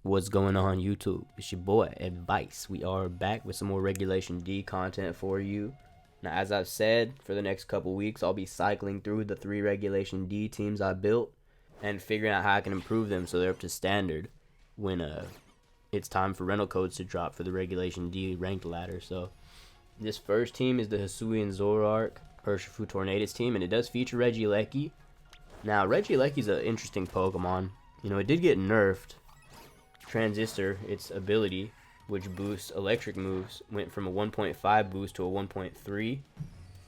What's going on, YouTube? It's your boy Advice. We are back with some more Regulation D content for you. Now, as I've said, for the next couple weeks, I'll be cycling through the 3 Regulation D teams I built and figuring out how I can improve them so they're up to standard when it's time for rental codes to drop for the Regulation D ranked ladder. So this first team is the Hisuian Zoroark Urshifu Tornadus team, and it does feature Regieleki. Now, Regieleki's an interesting Pokemon. You know, it did get nerfed. Transistor, its ability, which boosts electric moves, went from a 1.5 boost to a 1.3.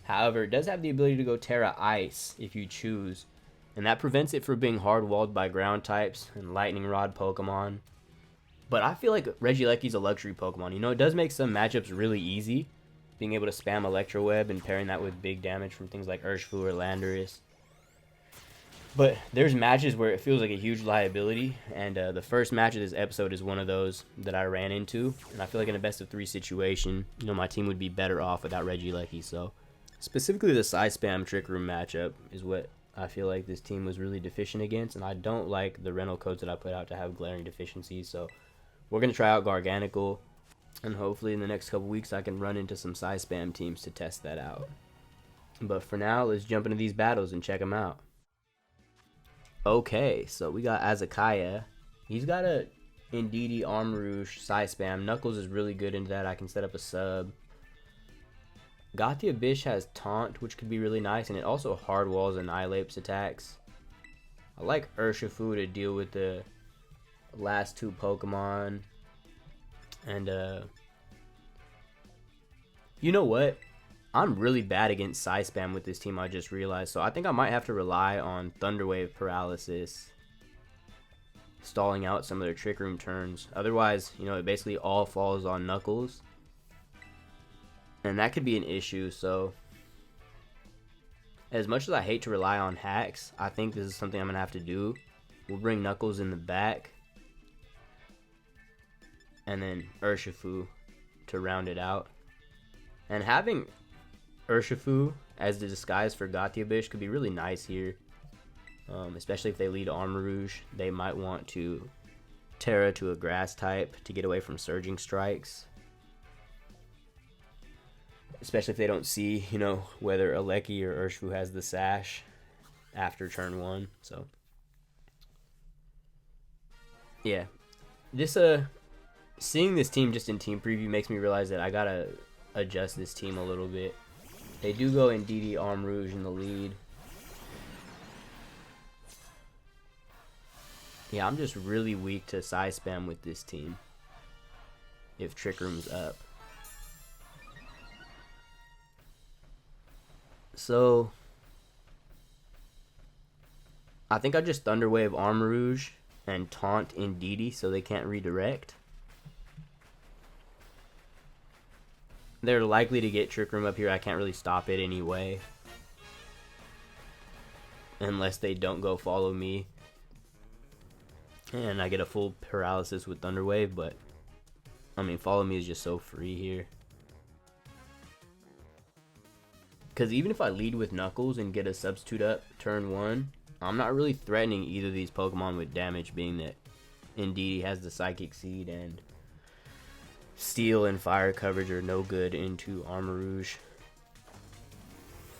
However, it does have the ability to go Terra Ice if you choose, and that prevents it from being hard-walled by ground types and lightning rod Pokemon. But I feel like Regieleki's a luxury Pokemon. You know, it does make some matchups really easy, being able to spam Electro Web and pairing that with big damage from things like Urshifu or Landorus. But there's matches where it feels like a huge liability, and the first match of this episode is one of those that I ran into. And I feel like in a best of 3 situation, you know, my team would be better off without Regieleki. So specifically the side spam Trick Room matchup is what I feel like this team was really deficient against, and I don't like the rental codes that I put out to have glaring deficiencies. So we're going to try out Garganacl, and hopefully in the next couple weeks I can run into some side spam teams to test that out. But for now, let's jump into these battles and check them out. Okay, so we got Azakaya. He's got a Indeedee, Armarouge, Psy Spam. Knuckles is really good into that. I can set up a sub. Gatia Bish has Taunt, which could be really nice, and it also hard walls Annihilape's attacks. I like Urshifu to deal with the last 2 Pokemon. And, you know what? I'm really bad against Psy Spam with this team, I just realized. So I think I might have to rely on Thunder Wave Paralysis, stalling out some of their Trick Room turns. Otherwise, you know, it basically all falls on Knuckles, and that could be an issue. So as much as I hate to rely on hacks, I think this is something I'm going to have to do. We'll bring Knuckles in the back, and then Urshifu to round it out. And having Urshifu as the disguise for Gatia Bish could be really nice here, especially if they lead Armarouge. They might want to Terra to a grass type to get away from Surging Strikes, especially if they don't see, you know, whether Aleki or Urshifu has the Sash after turn 1. So yeah, this seeing this team just in team preview makes me realize that I gotta adjust this team a little bit. They do go Indeedee, Armarouge in the lead. Yeah, I'm just really weak to Psy Spam with this team if Trick Room's up. So I think I just Thunder Wave Armarouge and taunt Indeedee so they can't redirect. They're likely to get Trick Room up here. I can't really stop it anyway, unless they don't go follow me and I get a full paralysis with Thunder Wave. But I mean, follow me is just so free here, because even if I lead with Knuckles and get a substitute up turn 1, I'm not really threatening either of these Pokemon with damage, being that Indeedee has the Psychic Seed and Steel and Fire coverage are no good into Armarouge.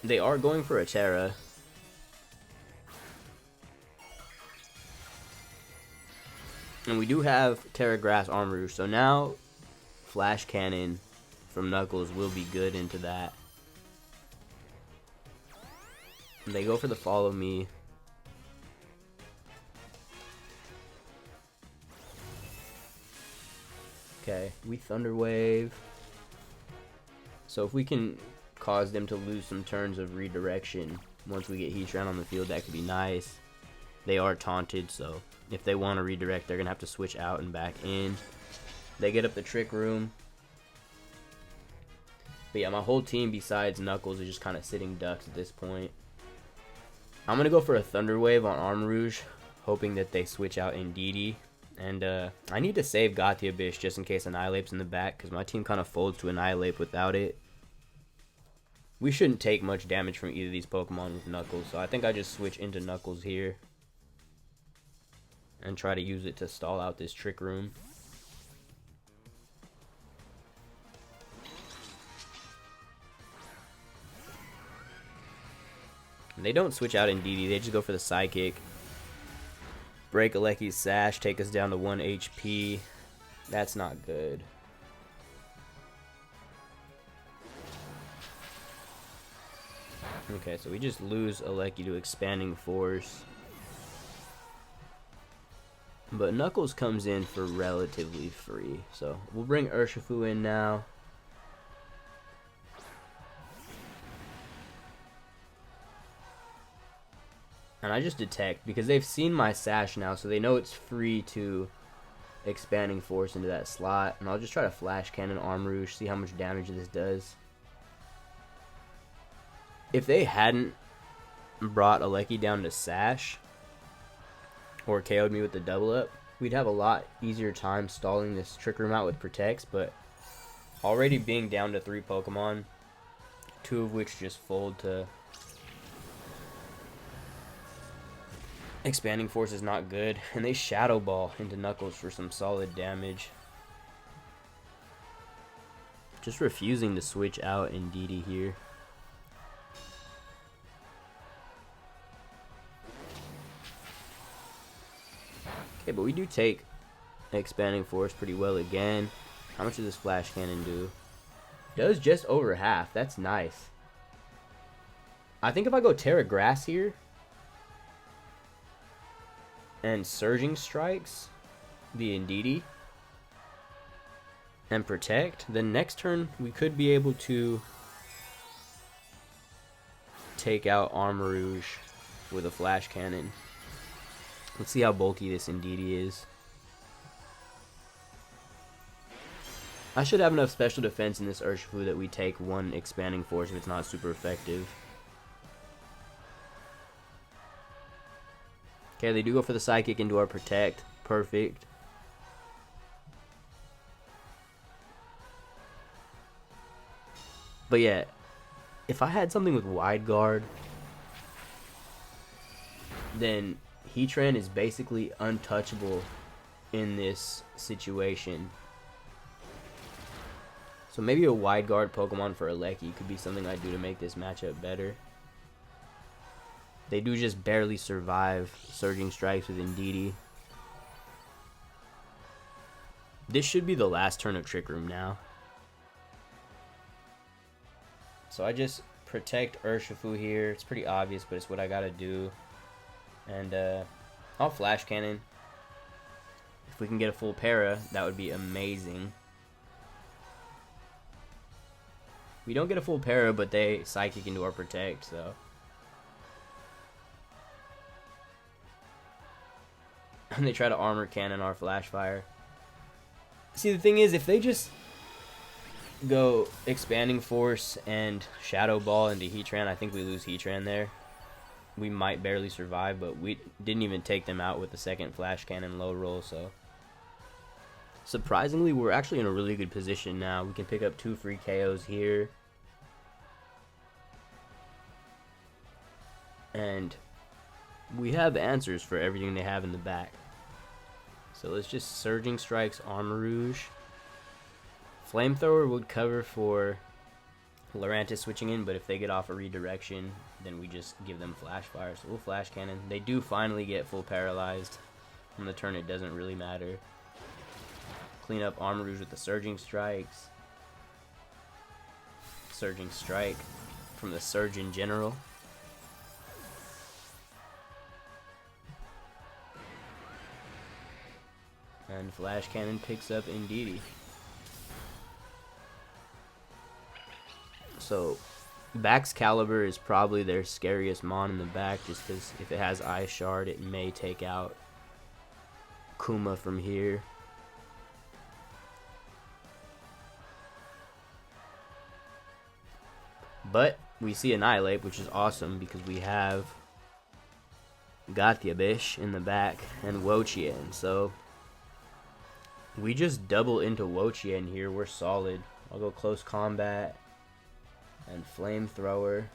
They are going for a Terra. And we do have Terra Grass Armarouge, so now Flash Cannon from Knuckles will be good into that. And they go for the follow me. Okay, we Thunder Wave. So if we can cause them to lose some turns of redirection once we get Heatran on the field, that could be nice. They are taunted, so if they want to redirect, they're going to have to switch out and back in. They get up the Trick Room. But yeah, my whole team besides Knuckles is just kind of sitting ducks at this point. I'm going to go for a Thunder Wave on Armarouge, hoping that they switch out Indeedee. And I need to save Gatia Bish just in case Annihilape's in the back, because my team kind of folds to Annihilape without it. We shouldn't take much damage from either of these Pokemon with Knuckles, so I think I just switch into Knuckles here. and try to use it to stall out this Trick Room. They don't switch out Indeedee, they just go for the Psychic. Break Aleki's Sash, take us down to 1 HP. That's not good. Okay, so we just lose Aleki to Expanding Force. But Knuckles comes in for relatively free. So we'll bring Urshifu in now. And I just detect, because they've seen my Sash now, so they know it's free to Expanding Force into that slot. And I'll just try to Flash Cannon Armrouge, see how much damage this does. If they hadn't brought Aleki down to Sash, or KO'd me with the double up, we'd have a lot easier time stalling this Trick Room out with Protects, but already being down to 3 Pokemon, 2 of which just fold to Expanding Force is not good, and they Shadow Ball into Knuckles for some solid damage. Just refusing to switch out Indeedee here. Okay, but we do take Expanding Force pretty well again. How much does this Flash Cannon do? Does just over half. That's nice. I think if I go Terra Grass here and Surging Strikes the Indeedee and Protect, then next turn we could be able to take out Armrouge with a Flash Cannon. Let's see how bulky this Indeedee is. I should have enough special defense in this Urshifu that we take 1 Expanding Force if it's not super effective. Okay, they do go for the Psychic into our Protect. Perfect. But yeah, if I had something with Wide Guard, then Heatran is basically untouchable in this situation. So maybe a Wide Guard Pokemon for Aleki could be something I do to make this matchup better. They do just barely survive Surging Strikes with Indeedee. This should be the last turn of Trick Room now. So I just Protect Urshifu here. It's pretty obvious, but it's what I gotta do. And I'll Flash Cannon. If we can get a full para, that would be amazing. We don't get a full para, but they Psychic into our Protect, so. And they try to Armor Cannon our Flash Fire. See, the thing is, if they just go Expanding Force and Shadow Ball into Heatran, I think we lose Heatran there. We might barely survive, but we didn't even take them out with the second Flash Cannon low roll, so. Surprisingly, we're actually in a really good position now. We can pick up 2 free KOs here. And we have answers for everything they have in the back. So let's just Surging Strikes Armrouge. Flamethrower would cover for Lurantis switching in, but if they get off a redirection, then we just give them Flash Fire. So we'll Flash Cannon. They do finally get full paralyzed. On the turn, it doesn't really matter. Clean up Armrouge with the Surging Strikes. Surging Strike from the Surge in general. And Flash Cannon picks up Indeedee. So, Baxcalibur is probably their scariest mon in the back, just because if it has Ice Shard, it may take out Kuma from here. But we see Annihilate, which is awesome because we have Gatyabish in the back and Wochien. So we just double into Wochien here. We're solid. I'll go Close Combat and Flamethrower.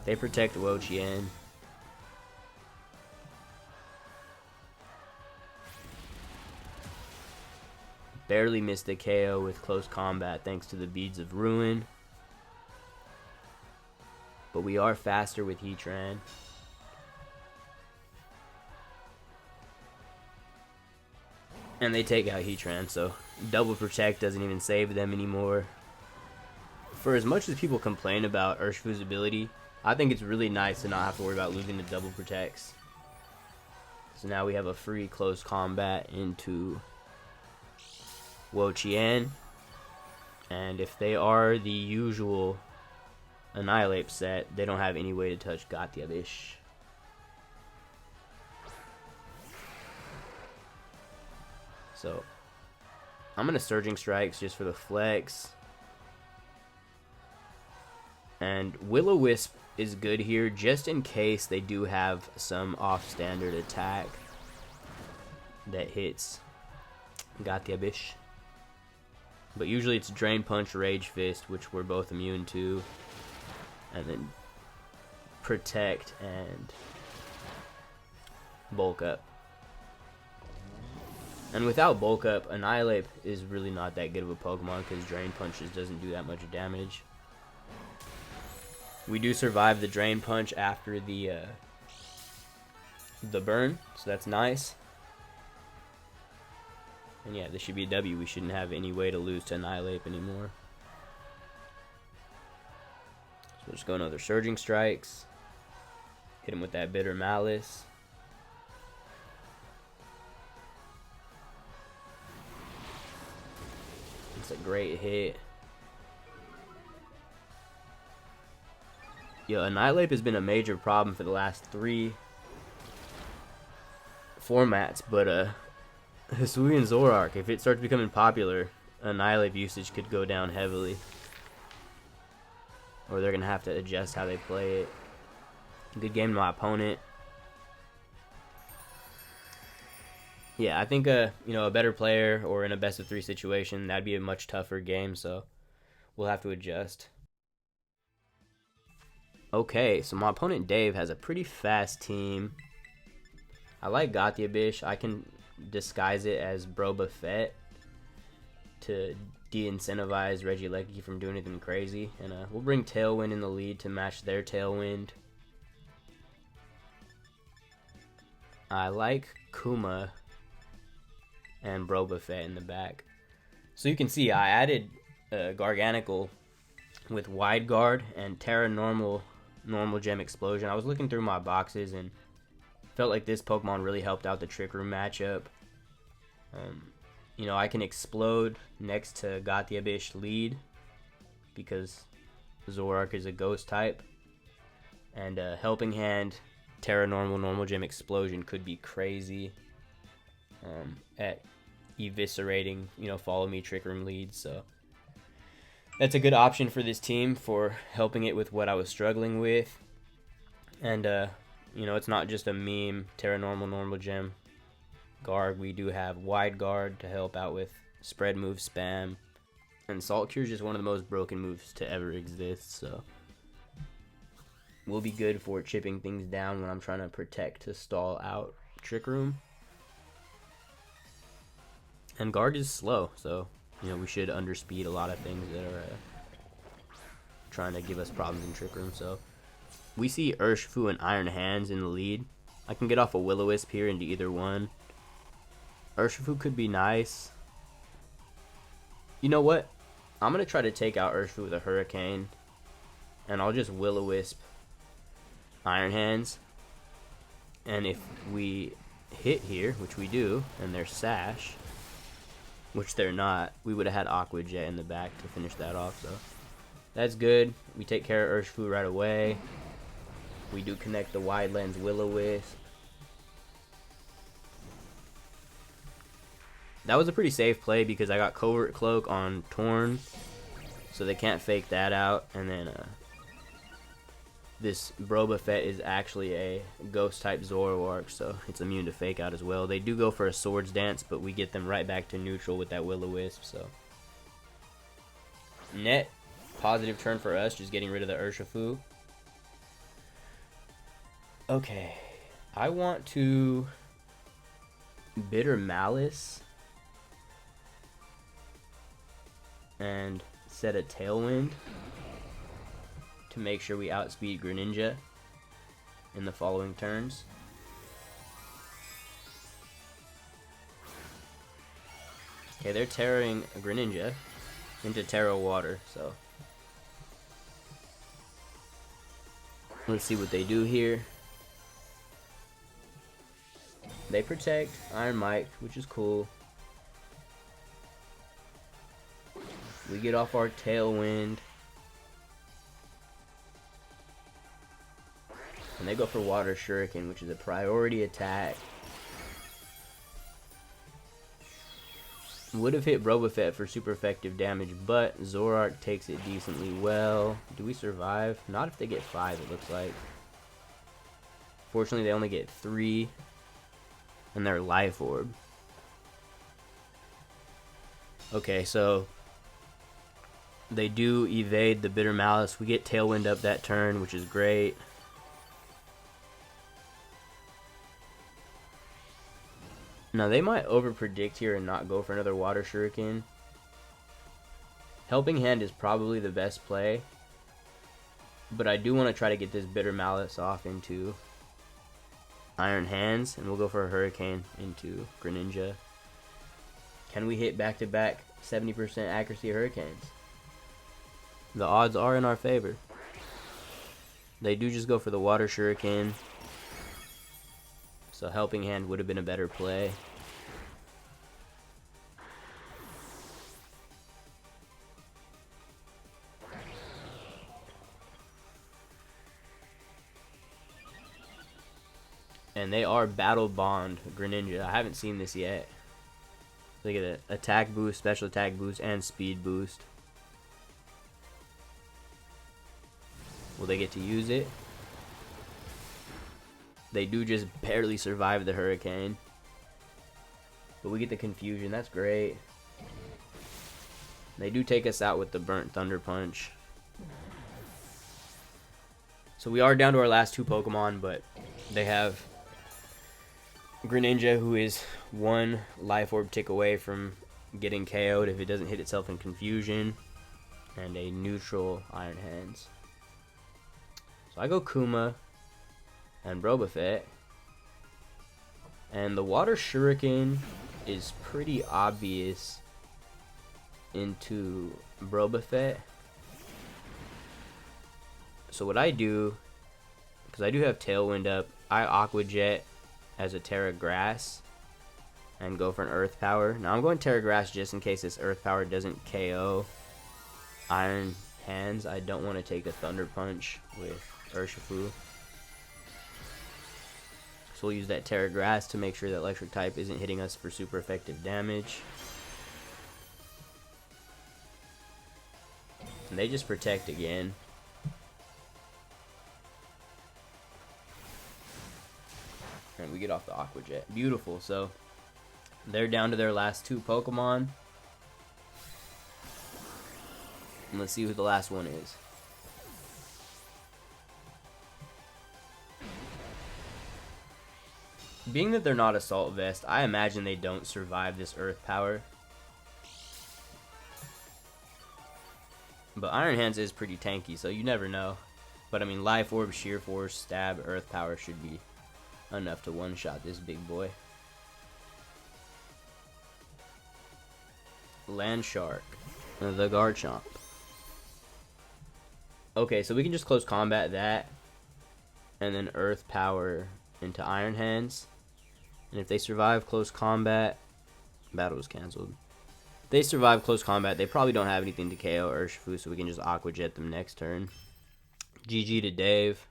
They protect Wochien. Barely missed the KO with close combat thanks to the Beads of Ruin. But we are faster with Heatran. And they take out Heatran, so double protect doesn't even save them anymore. For as much as people complain about Urshifu's ability, I think it's really nice to not have to worry about losing the double protects. So now we have a free close combat into Wo-Chien. And if they are the usual Annihilate set, they don't have any way to touch Gatiabish. So I'm gonna Surging Strikes just for the flex. And Will-O-Wisp is good here just in case they do have some off-standard attack that hits Gatiabish. But usually it's Drain Punch, Rage Fist, which we're both immune to. And then Protect and Bulk Up. And without Bulk Up, Annihilate is really not that good of a Pokemon because Drain Punch just doesn't do that much damage. We do survive the Drain Punch after the burn, so that's nice. And yeah, this should be a W. We shouldn't have any way to lose to Annihilate anymore. So we'll just go another Surging Strikes. Hit him with that Bitter Malice. It's a great hit. Yo, Annihilate has been a major problem for the last 3 formats, but Hisui and Zoroark, if it starts becoming popular, Annihilate usage could go down heavily. Or they're going to have to adjust how they play it. Good game to my opponent. Yeah, I think you know, a better player or in a best of 3 situation, that'd be a much tougher game, so we'll have to adjust. Okay, so my opponent Dave has a pretty fast team. I like Gatiabish. I can disguise it as Boba Fett to de-incentivize Regieleki from doing anything crazy. And we'll bring Tailwind in the lead to match their Tailwind. I like Kuma and Boba Fett in the back. So you can see I added Garganacl with Wide Guard and Terra Normal Gem Explosion. I was looking through my boxes and felt like this Pokemon really helped out the Trick Room matchup. You know, I can Explode next to Gatiabish lead because Zoroark is a Ghost type. And Helping Hand, Terra Normal Gem Explosion could be crazy at eviscerating, you know, Follow Me Trick Room leads. So that's a good option for this team for helping it with what I was struggling with. And, you know, it's not just a meme, Terra Normal Gem Guard. We do have Wide Guard to help out with spread move spam. And Salt Cure is just one of the most broken moves to ever exist, so will be good for chipping things down when I'm trying to protect to stall out Trick Room. And Guard is slow, so you know, we should underspeed a lot of things that are trying to give us problems in Trick Room. So we see Urshifu and Iron Hands in the lead. I can get off a Will-O-Wisp here into either one. Urshifu could be nice. You know what? I'm going to try to take out Urshifu with a Hurricane. And I'll just Will-O-Wisp Iron Hands. And if we hit here, which we do, and they're Sash, which they're not, we would have had Aqua Jet in the back to finish that off. So that's good. We take care of Urshifu right away. We do connect the Wide Lens Will-O-Wisp. That was a pretty safe play because I got Covert Cloak on Torn, so they can't fake that out. And then this Boba Fett is actually a Ghost type Zoroark, so it's immune to fake out as well. They do go for a Swords Dance, but we get them right back to neutral with that Will-O-Wisp. So net positive turn for us, just getting rid of the Urshifu. Okay, I want to Bitter Malice and set a Tailwind to make sure we outspeed Greninja in the following turns. Okay, they're tearing a Greninja into Terra Water, so let's see what they do here. They protect Iron Mike, which is cool. We get off our Tailwind. And they go for Water Shuriken, which is a priority attack. Would have hit Brobafett for super effective damage, but Zoroark takes it decently well. Do we survive? Not if they get 5, it looks like. Fortunately, they only get 3. And their Life Orb. Okay, so they do evade the Bitter Malice. We get Tailwind up that turn, which is great. Now, they might overpredict here and not go for another Water Shuriken. Helping Hand is probably the best play. But I do want to try to get this Bitter Malice off into Iron Hands, and we'll go for a Hurricane into Greninja. Can we hit back-to-back 70% accuracy Hurricanes? The odds are in our favor. They do just go for the Water Shuriken. So Helping Hand would have been a better play. And they are Battle Bond Greninja. I haven't seen this yet. Look at it. Attack boost, special attack boost, and speed boost. Will they get to use it? They do just barely survive the Hurricane. But we get the Confusion. That's great. They do take us out with the Burnt Thunder Punch. So we are down to our last 2 Pokemon, but they have Greninja, who is 1 Life Orb tick away from getting KO'd if it doesn't hit itself in Confusion, and a neutral Iron Hands. So I go Kuma and Brobafett, and the Water Shuriken is pretty obvious into Brobafett. So what I do, because I do have Tailwind up, I Aqua Jet as a Terra Grass and go for an Earth Power. Now I'm going Terra Grass just in case this Earth Power doesn't KO Iron Hands. I don't want to take a Thunder Punch with Urshifu. So we'll use that Terra Grass to make sure that Electric type isn't hitting us for super effective damage. And they just protect again. And we get off the Aqua Jet. Beautiful. So they're down to their last 2 Pokemon. And let's see who the last one is. Being that they're not Assault Vest, I imagine they don't survive this Earth Power. But Iron Hands is pretty tanky, so you never know. But I mean, Life Orb, Sheer Force, Stab, Earth Power should be enough to one-shot this big boy. Land Shark, the Garchomp. Okay, so we can just close combat that, and then Earth Power into Iron Hands. And if they survive close combat, battle was cancelled. If they survive close combat, they probably don't have anything to KO Urshifu, so we can just Aqua Jet them next turn. GG to Dave.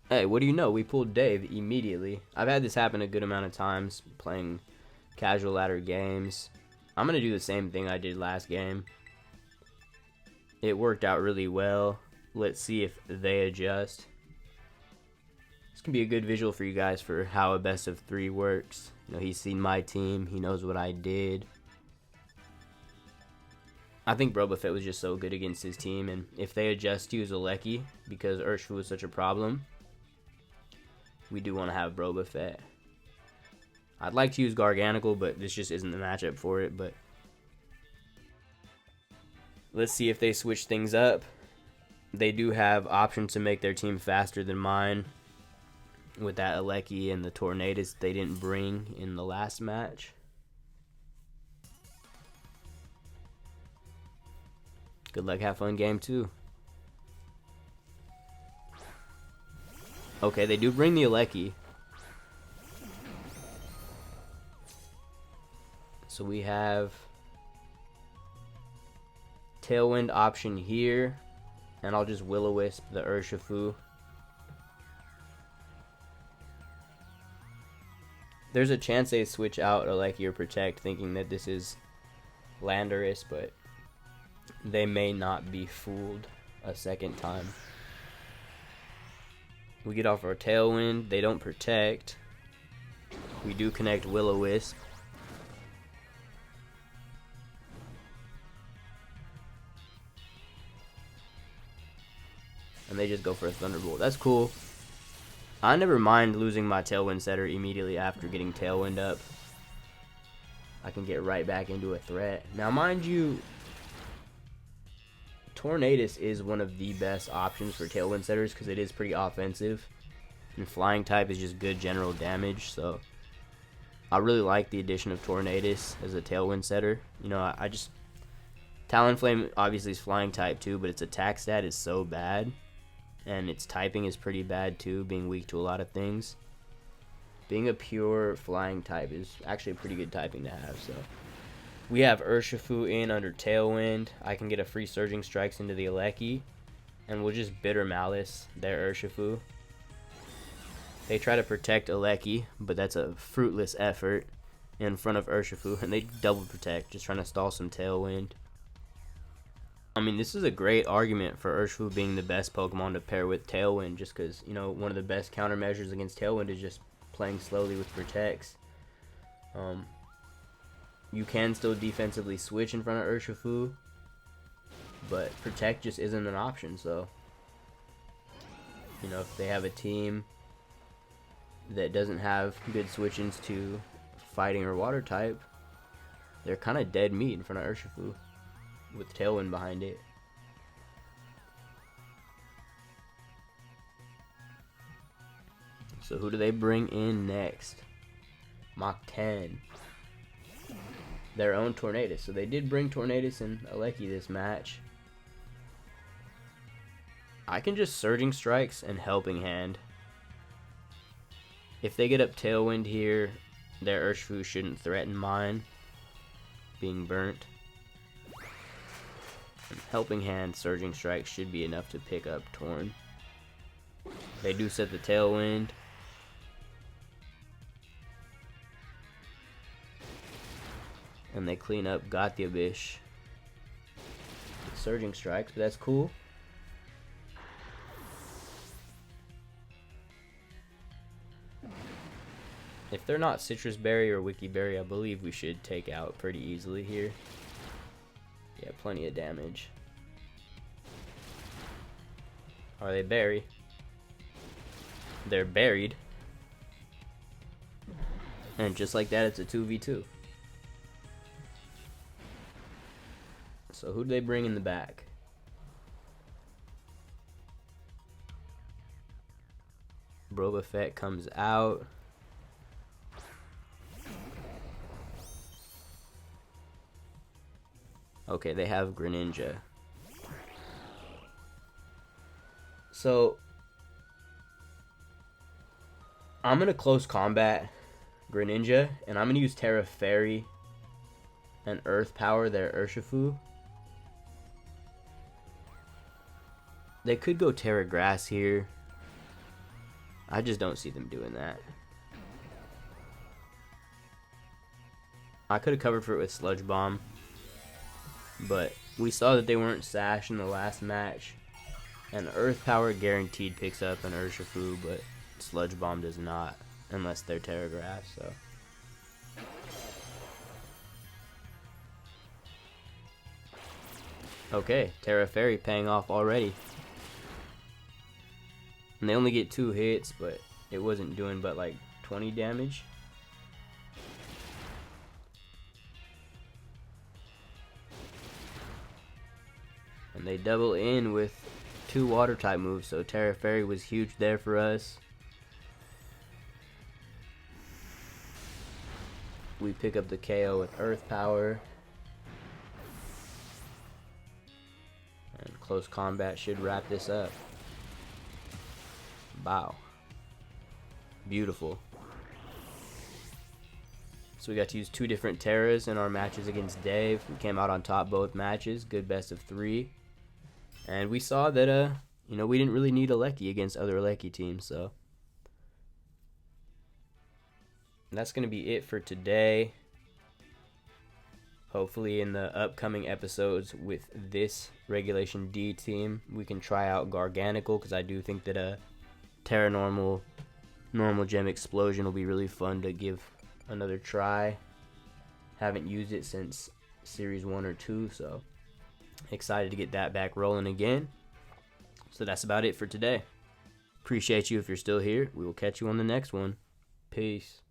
Hey, what do you know? We pulled Dave immediately. I've had this happen a good amount of times playing casual ladder games. I'm going to do the same thing I did last game. It worked out really well. Let's see if they adjust. This can be a good visual for you guys for how a best of 3 works. You know, he's seen my team. He knows what I did. I think Brobafett was just so good against his team, and if they adjust to use Alecki because Urshifu was such a problem, we do want to have Brobafett. I'd like to use Garganacl, but this just isn't the matchup for it. But let's see if they switch things up. They do have options to make their team faster than mine with that Alecki and the Tornadus they didn't bring in the last match. Good luck, have fun game 2. Okay, they do bring the Alecki. So we have Tailwind option here, and I'll just Will-O-Wisp the Urshifu. There's a chance they switch out Alecki or Protect thinking that this is Landorus, but they may not be fooled a second time. We get off our Tailwind, they don't Protect. We do connect Will-O-Wisp. And they just go for a Thunderbolt. That's cool. I never mind losing my Tailwind setter immediately after getting Tailwind up. I can get right back into a threat. Now, mind you, Tornadus is one of the best options for Tailwind setters because it is pretty offensive. And Flying type is just good general damage. So, I really like the addition of Tornadus as a Tailwind setter. You know, I just... Talonflame obviously is Flying type too, but its attack stat is so bad. And its typing is pretty bad too, being weak to a lot of things. Being a pure Flying type is actually a pretty good typing to have. So we have Urshifu in under Tailwind. I can get a free Surging Strikes into the Alecki, and we'll just Bitter Malice their Urshifu. They try to protect Alecki, but that's a fruitless effort in front of Urshifu, and they double protect, just trying to stall some Tailwind. I mean, this is a great argument for Urshifu being the best Pokemon to pair with Tailwind, just because, you know, one of the best countermeasures against Tailwind is just playing slowly with Protects. You can still defensively switch in front of Urshifu, but Protect just isn't an option, so, you know, if they have a team that doesn't have good switch-ins to Fighting or Water type, they're kind of dead meat in front of Urshifu with Tailwind behind it. So who do they bring in next? Mach 10. Their own Tornadus. So they did bring Tornadus and Alecki this match. I can just Surging Strikes and Helping Hand. If they get up Tailwind here, their Urshifu shouldn't threaten mine being burnt. And Helping Hand, Surging Strike should be enough to pick up Torn. They do set the Tailwind. And they clean up Gothiabish. Surging Strikes, but that's cool. If they're not Citrus Berry or Wiki Berry, I believe we should take out pretty easily here. Yeah, plenty of damage. Are they berry? They're buried. And just like that, it's a 2v2. So who do they bring in the back? Boba Fett comes out. Okay, they have Greninja. So I'm gonna close combat Greninja, and I'm gonna use Terra Fairy and Earth Power their Urshifu. They could go Terra Grass here. I just don't see them doing that. I could have covered for it with Sludge Bomb, but we saw that they weren't Sash in the last match, and Earth Power guaranteed picks up an Urshifu, but Sludge Bomb does not, unless they're Terra Grass. So okay, Terra Fairy paying off already. And they only get 2 hits, but it wasn't doing but like 20 damage. And they double in with 2 water type moves, so Terra Fairy was huge there for us. We pick up the KO with Earth Power. And close combat should wrap this up. Wow. Beautiful. So we got to use 2 different Terras in our matches against Dave. We came out on top both matches. Good best of 3. And we saw that, you know, we didn't really need a Lecky against other Lecky teams, so. And that's going to be it for today. Hopefully in the upcoming episodes with this Regulation D team, we can try out Garganacl, because I do think that a Terra Normal Gem Explosion will be really fun to give another try. Haven't used it since Series 1 or 2, so excited to get that back rolling again. So that's about it for today. Appreciate you if you're still here. We will catch you on the next one. Peace.